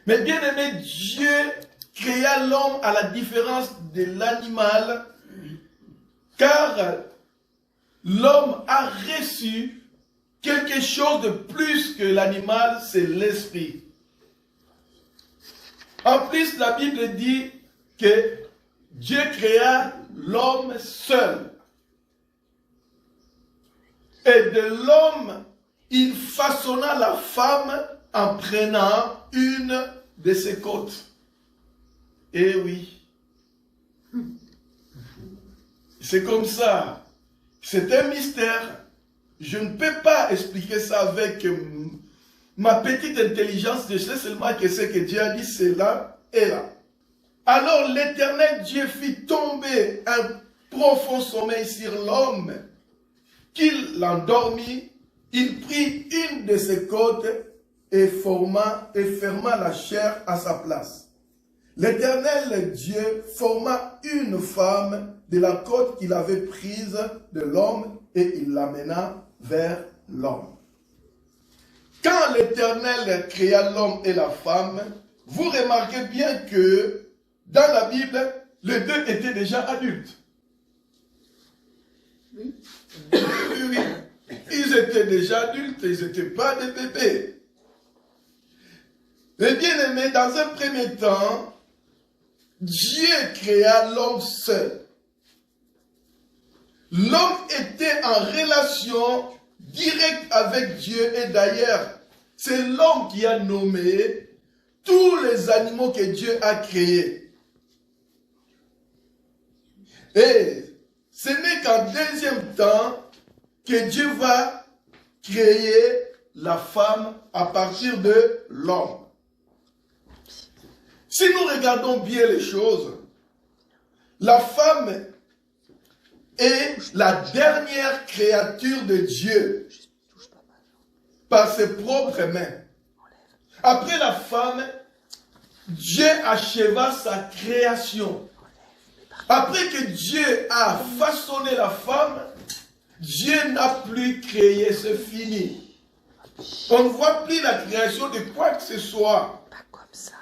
Mais bien aimé, Dieu créa l'homme à la différence de l'animal, car l'homme a reçu quelque chose de plus que l'animal, c'est l'esprit. En plus, la Bible dit que Dieu créa l'homme seul. Et de l'homme, il façonna la femme en prenant une de ses côtes. Eh oui. C'est comme ça. C'est un mystère. Je ne peux pas expliquer ça avec ma petite intelligence. Je sais seulement que ce que Dieu a dit, c'est là et là. Alors l'Éternel Dieu fit tomber un profond sommeil sur l'homme, qu'il l'endormit. Il prit une de ses côtes et ferma la chair à sa place. L'Éternel Dieu forma une femme de la côte qu'il avait prise de l'homme et il l'amena vers l'homme. Quand l'Éternel créa l'homme et la femme, vous remarquez bien que dans la Bible, les deux étaient déjà adultes. Oui. Oui. Ils étaient déjà adultes, ils n'étaient pas des bébés. Mais bien aimé, dans un premier temps, Dieu créa l'homme seul. L'homme était en relation directe avec Dieu et d'ailleurs, c'est l'homme qui a nommé tous les animaux que Dieu a créés. Et ce n'est qu'en deuxième temps que Dieu va créer la femme à partir de l'homme. Si nous regardons bien les choses, la femme est la dernière créature de Dieu par ses propres mains. Après la femme, Dieu acheva sa création. Après que Dieu a façonné la femme, Dieu n'a plus créé, c'est fini. On ne voit plus la création de quoi que ce soit. Pas comme ça.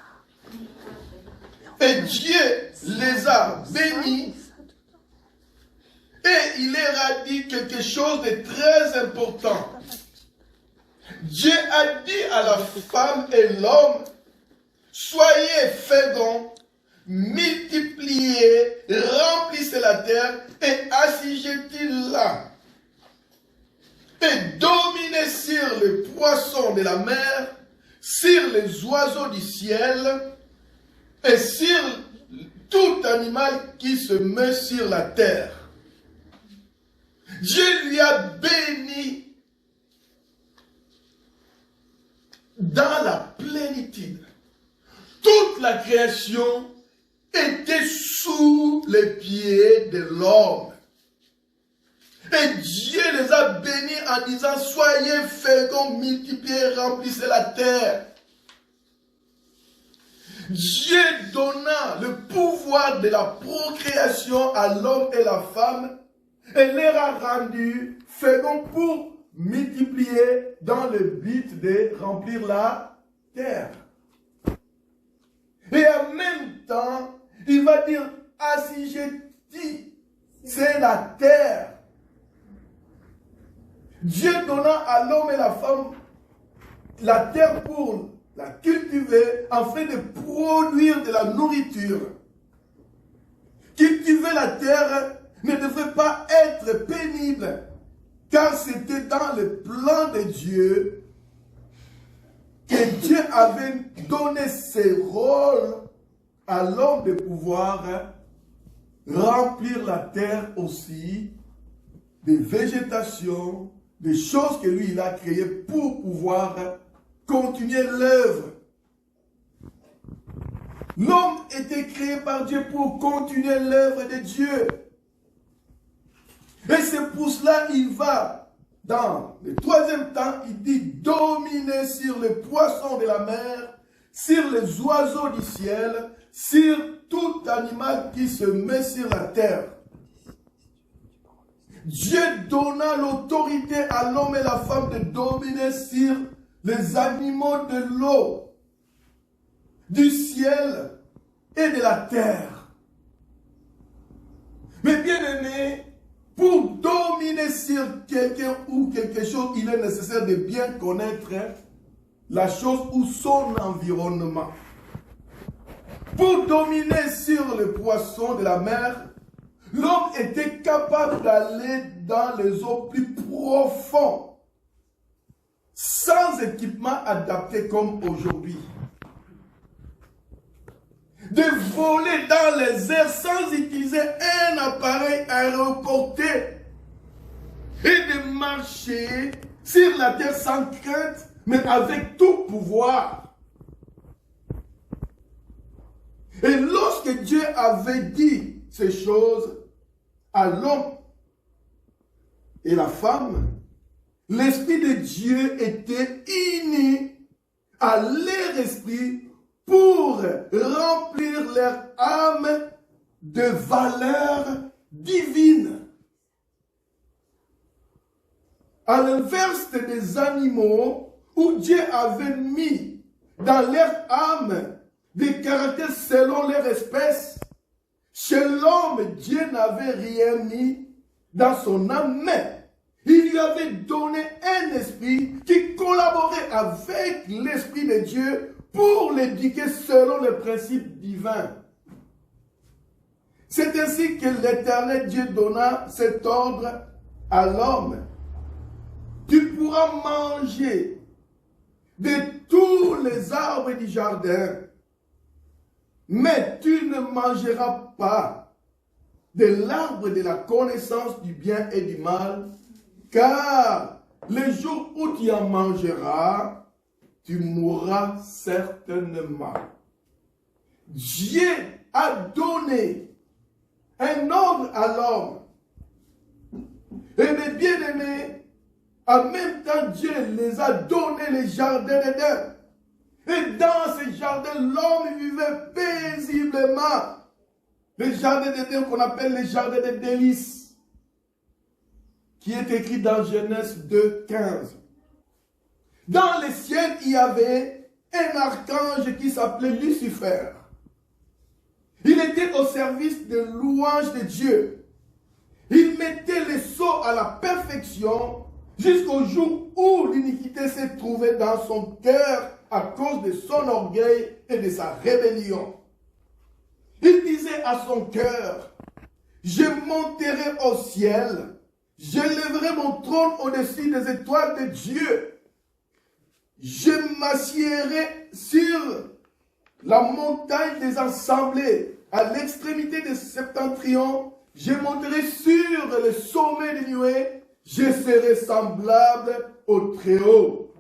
Et Dieu les a bénis. Et il leur a dit quelque chose de très important. Dieu a dit à la femme et l'homme, soyez féconds, multipliez, remplissez la terre et assiégez-la. Et dominez sur les poissons de la mer, sur les oiseaux du ciel et sur tout animal qui se met sur la terre. Dieu lui a béni dans la plénitude. Toute la création était sous les pieds de l'homme. Et Dieu les a bénis en disant, soyez féconds, multipliez, remplissez la terre. Dieu donna le pouvoir de la procréation à l'homme et la femme et leur a rendu féconds pour multiplier dans le but de remplir la terre. Et en même temps, il va dire, assujettis, c'est la terre. Dieu donna à l'homme et la femme la terre pour la cultiver afin de produire de la nourriture. Cultiver la terre ne devrait pas être pénible, car c'était dans le plan de Dieu que Dieu avait donné ce rôle à l'homme de pouvoir remplir la terre aussi des végétations, des choses que lui il a créées pour pouvoir continuer l'œuvre. L'homme était créé par Dieu pour continuer l'œuvre de Dieu. Et c'est pour cela qu'il va, dans le troisième temps, il dit dominer sur les poissons de la mer, sur les oiseaux du ciel, sur tout animal qui se met sur la terre. Dieu donna l'autorité à l'homme et la femme de dominer sur les animaux de l'eau. du ciel et de la terre. Mais bien aimé, pour dominer sur quelqu'un ou quelque chose, il est nécessaire de bien connaître la chose ou son environnement. Pour dominer sur les poissons de la mer, l'homme était capable d'aller dans les eaux plus profondes, sans équipement adapté comme aujourd'hui. De voler dans les airs sans utiliser un appareil aéroporté et de marcher sur la terre sans crainte, mais avec tout pouvoir. Et lorsque Dieu avait dit ces choses à l'homme et la femme, l'Esprit de Dieu était uni à leur esprit pour remplir leur âme de valeurs divines. À l'inverse des animaux où Dieu avait mis dans leur âme des caractères selon leur espèce, chez l'homme, Dieu n'avait rien mis dans son âme, mais il lui avait donné un esprit qui collaborait avec l'Esprit de Dieu pour l'éduquer selon les principes divins. C'est ainsi que l'Éternel Dieu donna cet ordre à l'homme. Tu pourras manger de tous les arbres du jardin, mais tu ne mangeras pas de l'arbre de la connaissance du bien et du mal, car le jour où tu en mangeras, tu mourras certainement. Dieu a donné un ordre à l'homme. Et mes bien-aimés, en même temps, Dieu les a donné les jardins d'Éden. Et dans ces jardins, l'homme vivait paisiblement. Le jardin d'Éden qu'on appelle le jardin des délices, qui est écrit dans Genèse 2:15. Dans le ciel, il y avait un archange qui s'appelait Lucifer. Il était au service de louange de Dieu. Il mettait les sceaux à la perfection jusqu'au jour où l'iniquité s'est trouvée dans son cœur à cause de son orgueil et de sa rébellion. Il disait à son cœur, je monterai au ciel, je lèverai mon trône au-dessus des étoiles de Dieu. Je m'assiérai sur la montagne des assemblées, à l'extrémité des septentrions, je monterai sur le sommet des nuées, je serai semblable au Très-Haut.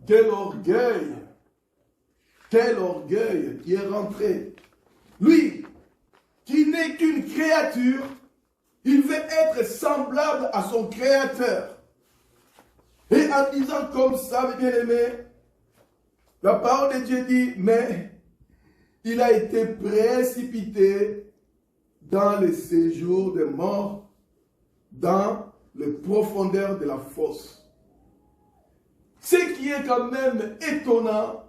Quel orgueil qui est rentré. Lui, qui n'est qu'une créature, il veut être semblable à son Créateur. Et en disant comme ça, mes bien-aimés, la parole de Dieu dit, mais il a été précipité dans le séjour des morts, dans les profondeurs de la fosse. Ce qui est quand même étonnant,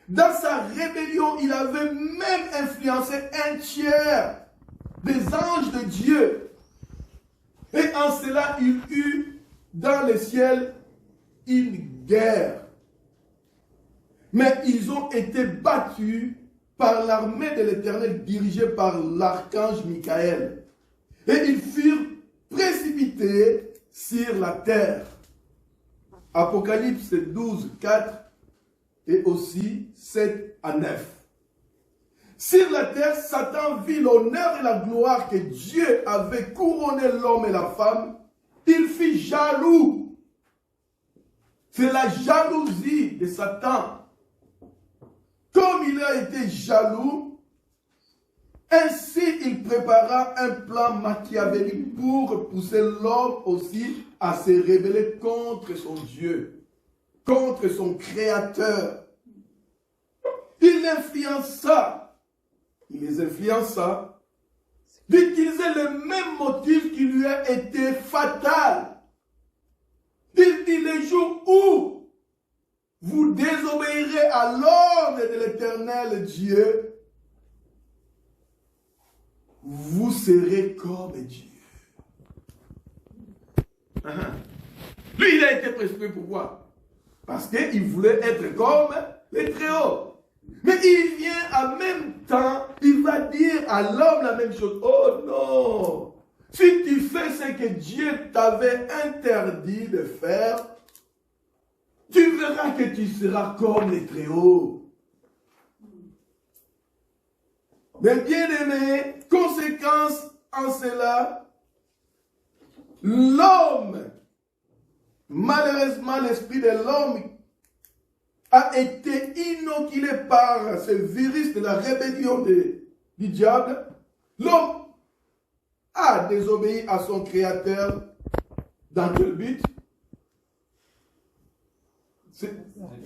dans sa rébellion, il avait même influencé un tiers des anges de Dieu. Et en cela, il eut dans le ciel une guerre. Mais ils ont été battus par l'armée de l'Éternel dirigée par l'archange Michael. Et ils furent précipités sur la terre. Apocalypse 12, 4 et aussi 7 à 9. Sur la terre, Satan vit l'honneur et la gloire que Dieu avait couronné l'homme et la femme. Il fut jaloux. C'est la jalousie de Satan. Comme il a été jaloux, ainsi il prépara un plan machiavélique pour pousser l'homme aussi à se rebeller contre son Dieu, contre son Créateur. Il les influença d'utiliser le même motif qui lui a été fatal. Il dit, les jours où vous désobéirez à l'ordre de l'Éternel Dieu, vous serez comme Dieu. Lui, il a été prescrit pourquoi? Parce qu'il voulait être comme les Très-Hauts. Mais il vient en même temps, il va dire à l'homme la même chose. Oh non! Si tu fais ce que Dieu t'avait interdit de faire, tu verras que tu seras comme les Très-Hauts. Mais bien aimé, conséquence en cela, l'homme, malheureusement l'esprit de l'homme a été inoculé par ce virus de la rébellion du diable. L'homme a désobéi à son créateur dans quel but? C'est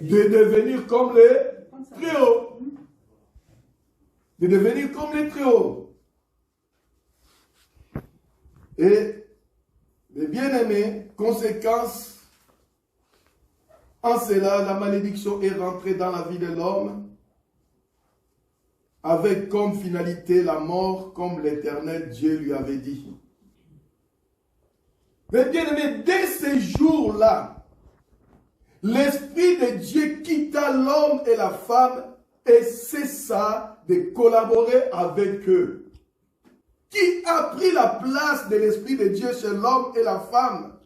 de devenir comme les Très-Hauts. De devenir comme les Très-Hauts. Et les bien-aimés, conséquence, en cela, la malédiction est rentrée dans la vie de l'homme, avec comme finalité la mort, comme l'Éternel Dieu lui avait dit. Mais bien-aimés, dès ces jours-là, l'Esprit de Dieu quitta l'homme et la femme et cessa de collaborer avec eux. Qui a pris la place de l'Esprit de Dieu chez l'homme et la femme?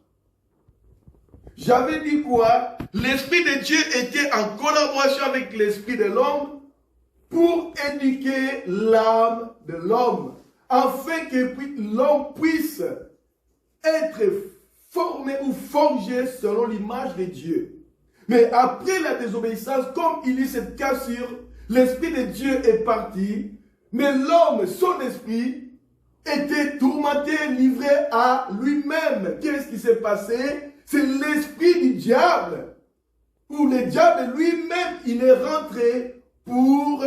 J'avais dit quoi? L'Esprit de Dieu était en collaboration avec l'Esprit de l'homme pour éduquer l'âme de l'homme, afin que l'homme puisse être formé ou forgé selon l'image de Dieu. Mais après la désobéissance, comme il y a cette cassure, l'Esprit de Dieu est parti, mais l'homme, son esprit, était tourmenté, livré à lui-même. Qu'est-ce qui s'est passé? C'est l'esprit du diable, où le diable lui-même, il est rentré pour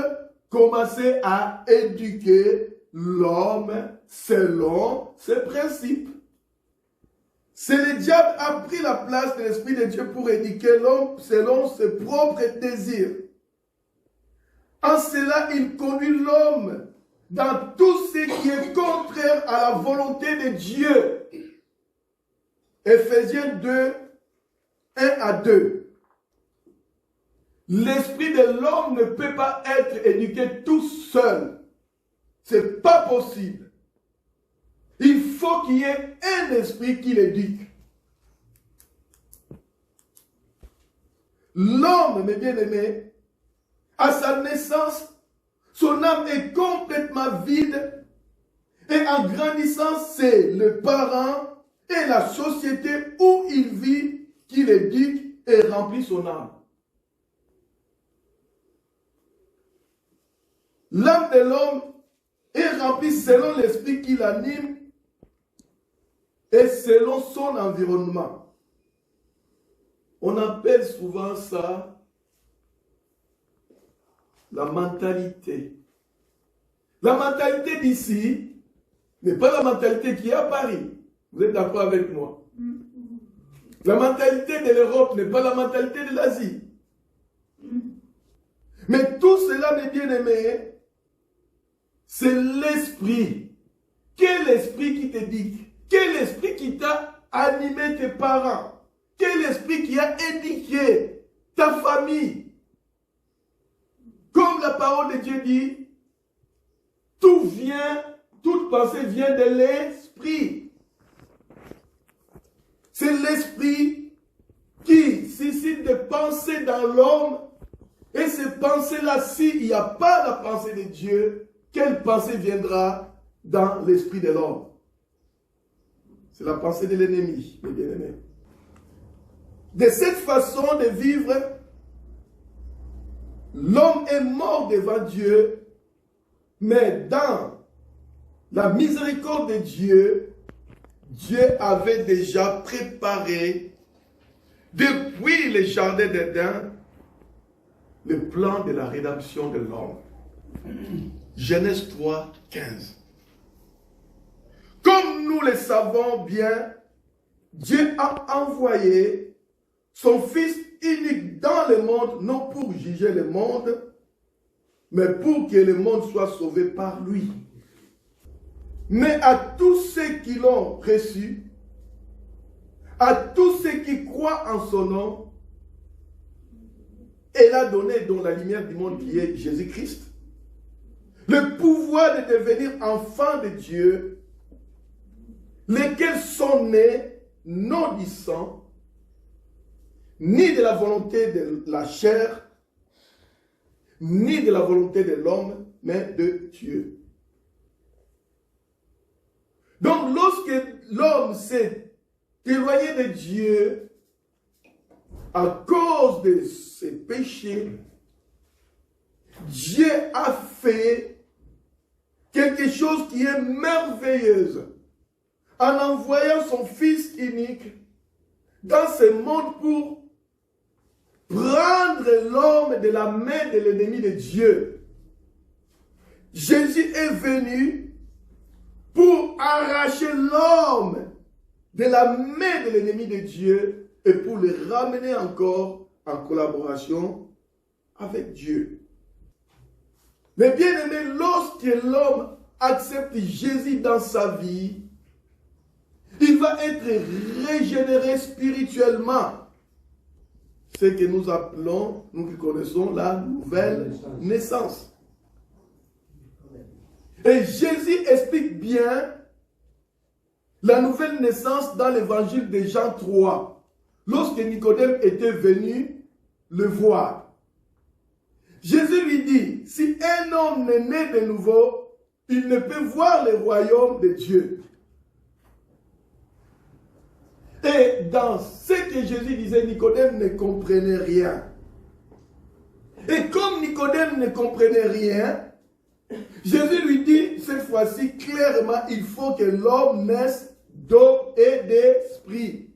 commencer à éduquer l'homme selon ses principes. C'est le diable qui a pris la place de l'Esprit de Dieu pour éduquer l'homme selon ses propres désirs. En cela, il conduit l'homme dans tout ce qui est contraire à la volonté de Dieu. Éphésiens 2, 1 à 2. L'esprit de l'homme ne peut pas être éduqué tout seul. C'est pas possible. Il faut qu'il y ait un esprit qui l'éduque. L'homme, mes bien-aimés, à sa naissance, son âme est complètement vide. Et en grandissant, c'est le parent et la société où il vit qui l'éduque et remplit son âme. L'âme de l'homme est remplie selon l'esprit qui l'anime et selon son environnement. On appelle souvent ça la mentalité. La mentalité d'ici n'est pas la mentalité qui est à Paris. Vous êtes d'accord avec moi? La mentalité de l'Europe n'est pas la mentalité de l'Asie. Mais tout cela, mes bien-aimés, c'est l'esprit. Quel esprit qui te dit? Quel esprit qui t'a animé tes parents? Quel esprit qui a éduqué ta famille? Comme la parole de Dieu dit, toute pensée vient de l'esprit. C'est l'esprit qui suscite des pensées dans l'homme. Et ces pensées-là, s'il n'y a pas la pensée de Dieu, quelle pensée viendra dans l'esprit de l'homme? C'est la pensée de l'ennemi, mes bien-aimés. De cette façon de vivre, l'homme est mort devant Dieu, mais dans la miséricorde de Dieu, Dieu avait déjà préparé, depuis le jardin d'Éden, le plan de la rédemption de l'homme. Genèse 3, 15. Comme nous le savons bien, Dieu a envoyé son Fils unique dans le monde, non pour juger le monde, mais pour que le monde soit sauvé par lui. Mais à tous ceux qui l'ont reçu, à tous ceux qui croient en son nom, il a donné dans la lumière du monde qui est Jésus-Christ, le pouvoir de devenir enfants de Dieu, lesquels sont nés non du sang, ni de la volonté de la chair, ni de la volonté de l'homme, mais de Dieu. Donc, lorsque l'homme s'est éloigné de Dieu à cause de ses péchés, Dieu a fait quelque chose qui est merveilleuse en envoyant son Fils unique dans ce monde pour prendre l'homme de la main de l'ennemi de Dieu. Jésus est venu pour arracher l'homme de la main de l'ennemi de Dieu et pour le ramener encore en collaboration avec Dieu. Mais bien aimé, lorsque l'homme accepte Jésus dans sa vie, il va être régénéré spirituellement. Ce que nous appelons, nous qui connaissons, la nouvelle naissance. Et Jésus explique bien la nouvelle naissance dans l'évangile de Jean 3, lorsque Nicodème était venu le voir. Jésus lui dit, si un homme n'est né de nouveau, il ne peut voir le royaume de Dieu. Et dans ce que Jésus disait, Nicodème ne comprenait rien. Et comme Nicodème ne comprenait rien, Jésus lui dit cette fois-ci clairement, il faut que l'homme naisse d'eau et d'esprit.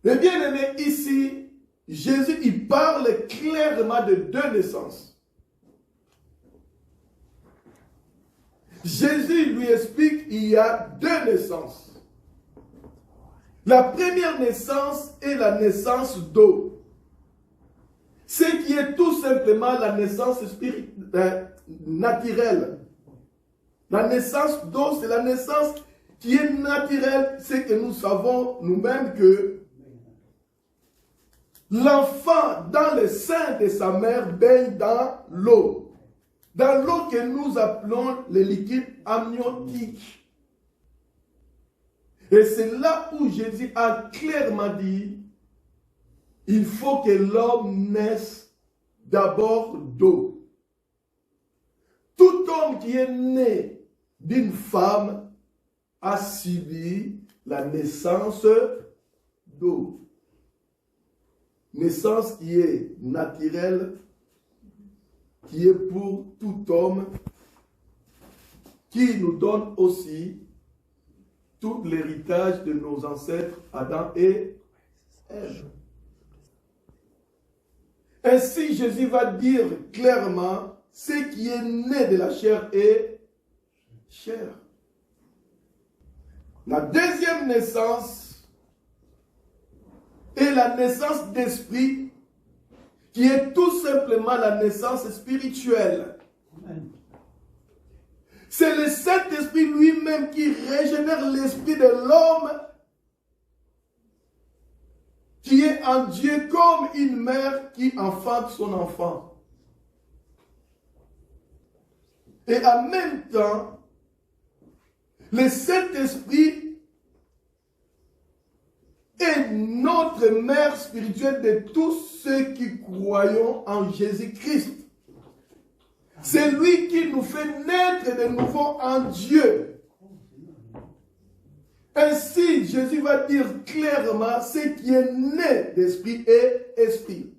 Mais bien aimé, ici, Jésus il parle clairement de deux naissances. Jésus lui explique qu'il y a deux naissances. La première naissance est la naissance d'eau. Ce qui est tout simplement la naissance naturelle. La naissance d'eau, c'est la naissance qui est naturelle. C'est que nous savons nous-mêmes que l'enfant dans le sein de sa mère baigne dans l'eau. Dans l'eau que nous appelons le liquide amniotique. Et c'est là où Jésus a clairement dit, il faut que l'homme naisse d'abord d'eau. Tout homme qui est né d'une femme a subi la naissance d'eau. Naissance qui est naturelle, qui est pour tout homme, qui nous donne aussi tout l'héritage de nos ancêtres Adam et Ève. Ainsi, Jésus va dire clairement, ce qui est né de la chair est chair. La deuxième naissance est la naissance d'esprit, qui est tout simplement la naissance spirituelle. C'est le Saint-Esprit lui-même qui régénère l'esprit de l'homme qui est en Dieu comme une mère qui enfante son enfant. Et en même temps, le Saint-Esprit est notre mère spirituelle de tous ceux qui croyons en Jésus-Christ. C'est lui qui nous fait naître de nouveau en Dieu. Ainsi, Jésus va dire clairement ce qui est né d'esprit et esprit.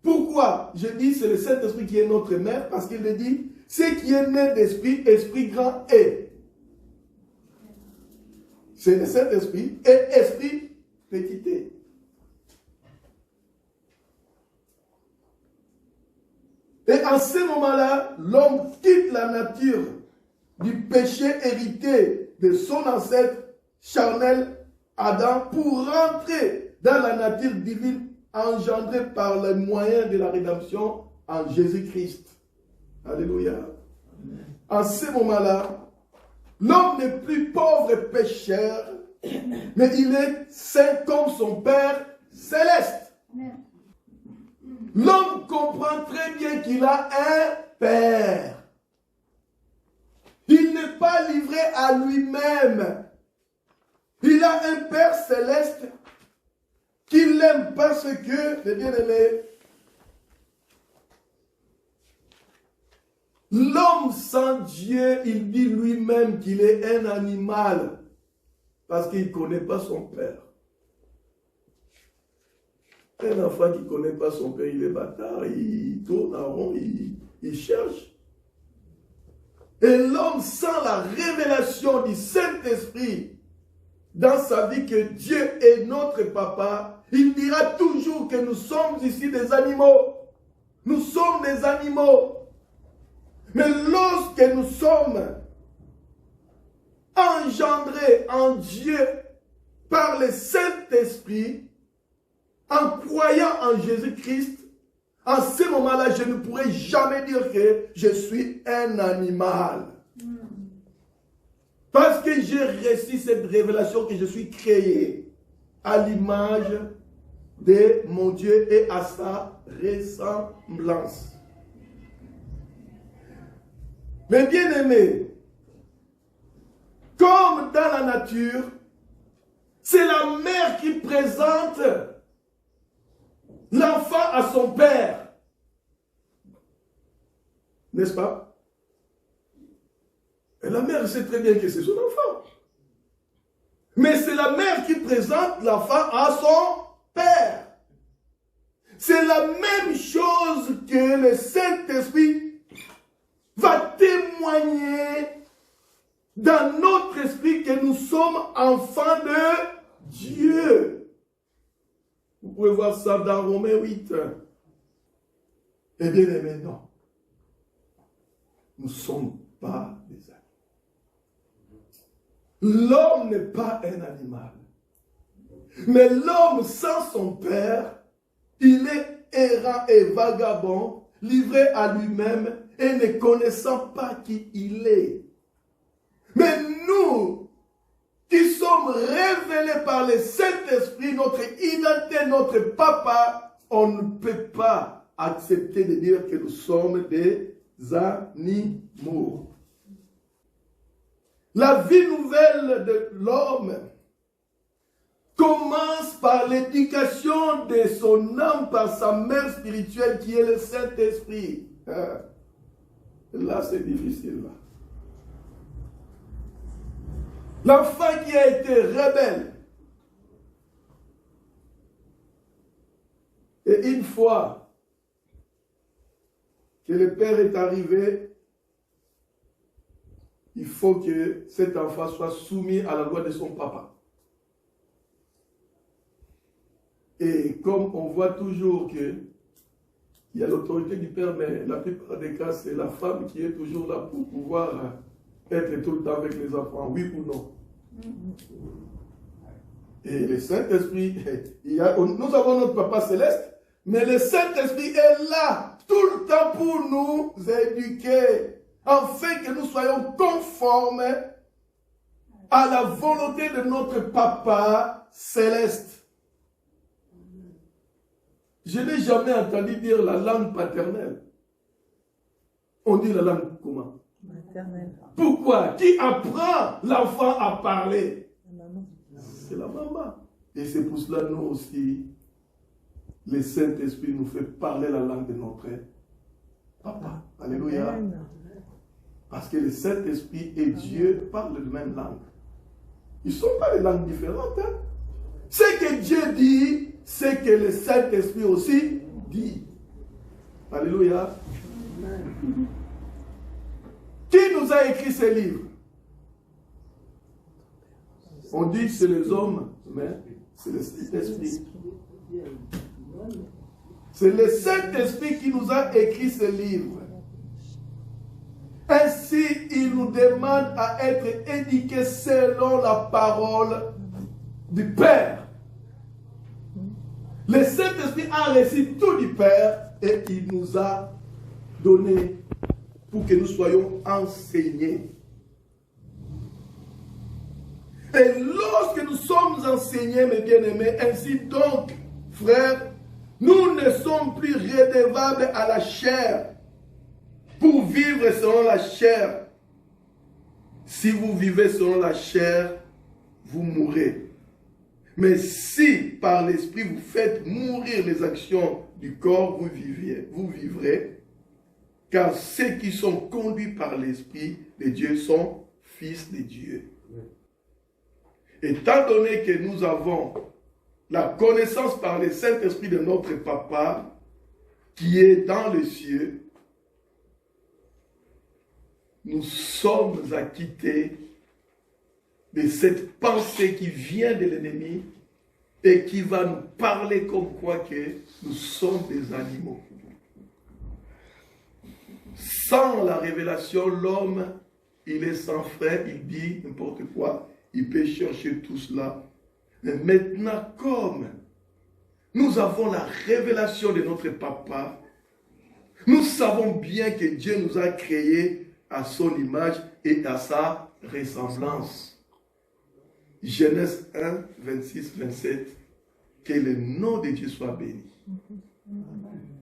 Pourquoi je dis c'est le Saint-Esprit qui est notre mère? Parce qu'il dit, ce qui est né d'esprit, esprit grand est. C'est le Saint-Esprit et esprit petit. Et en ce moment-là, l'homme quitte la nature du péché hérité de son ancêtre charnel Adam pour rentrer dans la nature divine engendrée par le moyen de la rédemption en Jésus-Christ. Alléluia. En ce moment-là, l'homme n'est plus pauvre et pécheur, mais il est saint comme son Père céleste. L'homme comprend très bien qu'il a un Père. Il n'est pas livré à lui-même. Il a un Père céleste qu'il aime parce que, les bien-aimés, l'homme sans Dieu, il dit lui-même qu'il est un animal parce qu'il ne connaît pas son Père. Un enfant qui ne connaît pas son Père, il est bâtard, il tourne en rond, il cherche. Et l'homme sans la révélation du Saint-Esprit dans sa vie que Dieu est notre papa, il dira toujours que nous sommes ici des animaux. Nous sommes des animaux. Mais lorsque nous sommes engendrés en Dieu par le Saint-Esprit, en croyant en Jésus-Christ, en ce moment-là, je ne pourrai jamais dire que je suis un animal. Parce que j'ai reçu cette révélation que je suis créé à l'image de mon Dieu et à sa ressemblance. Mais bien aimé, comme dans la nature, c'est la mère qui présente l'enfant à son père. N'est-ce pas? Et la mère sait très bien que c'est son enfant. Mais c'est la mère qui présente l'enfant à son père. C'est la même chose que le Saint-Esprit va témoigner dans notre esprit que nous sommes enfants de Dieu. Vous pouvez voir ça dans Romains 8. Eh bien aimé, non. Nous ne sommes pas des animaux. L'homme n'est pas un animal. Mais l'homme sans son père, il est errant et vagabond, livré à lui-même et ne connaissant pas qui il est. Mais nous, qui sommes révélés par le Saint-Esprit, notre identité, notre papa, on ne peut pas accepter de dire que nous sommes des animaux. La vie nouvelle de l'homme commence par l'éducation de son âme par sa mère spirituelle qui est le Saint-Esprit. Là, c'est difficile. Là. L'enfant qui a été rebelle. Et une fois que le père est arrivé, il faut que cet enfant soit soumis à la loi de son papa. Et comme on voit toujours qu'il y a l'autorité du père, mais la plupart des cas, c'est la femme qui est toujours là pour pouvoir être tout le temps avec les enfants, oui ou non. Et le Saint-Esprit, nous avons notre papa céleste, mais le Saint-Esprit est là tout le temps pour nous éduquer, afin que nous soyons conformes à la volonté de notre papa céleste. Je n'ai jamais entendu dire la langue paternelle. On dit la langue comment? Maternelle. Pourquoi? Qui apprend l'enfant à parler? C'est la maman. Et c'est pour cela, nous aussi, le Saint-Esprit nous fait parler la langue de notre papa. Alléluia. Amen. Parce que le Saint-Esprit et Dieu parlent la même langue. Ils ne sont pas des langues différentes. Hein? Ce que Dieu dit, c'est que le Saint-Esprit aussi dit. Alléluia. Amen. Qui nous a écrit ces livres? On dit que c'est les hommes, mais c'est le Saint-Esprit. C'est le Saint-Esprit qui nous a écrit ces livres. Ainsi, il nous demande à être éduqués selon la parole du Père. Le Saint-Esprit a reçu tout du Père et il nous a donné pour que nous soyons enseignés. Et lorsque nous sommes enseignés, mes bien-aimés, ainsi donc, frères, nous ne sommes plus redevables à la chair pour vivre selon la chair. Si vous vivez selon la chair, vous mourrez. Mais si par l'esprit vous faites mourir les actions du corps, vous vivrez. Car ceux qui sont conduits par l'esprit de Dieu sont fils de Dieu. Étant donné que nous avons la connaissance par le Saint-Esprit de notre Papa, qui est dans les cieux, nous sommes acquittés de cette pensée qui vient de l'ennemi et qui va nous parler comme quoi que nous sommes des animaux. Sans la révélation, l'homme, il est sans frein, il dit n'importe quoi, il peut chercher tout cela. Mais maintenant, comme nous avons la révélation de notre Papa, nous savons bien que Dieu nous a créés à son image et à sa ressemblance. Genèse 1, 26, 27, que le nom de Dieu soit béni.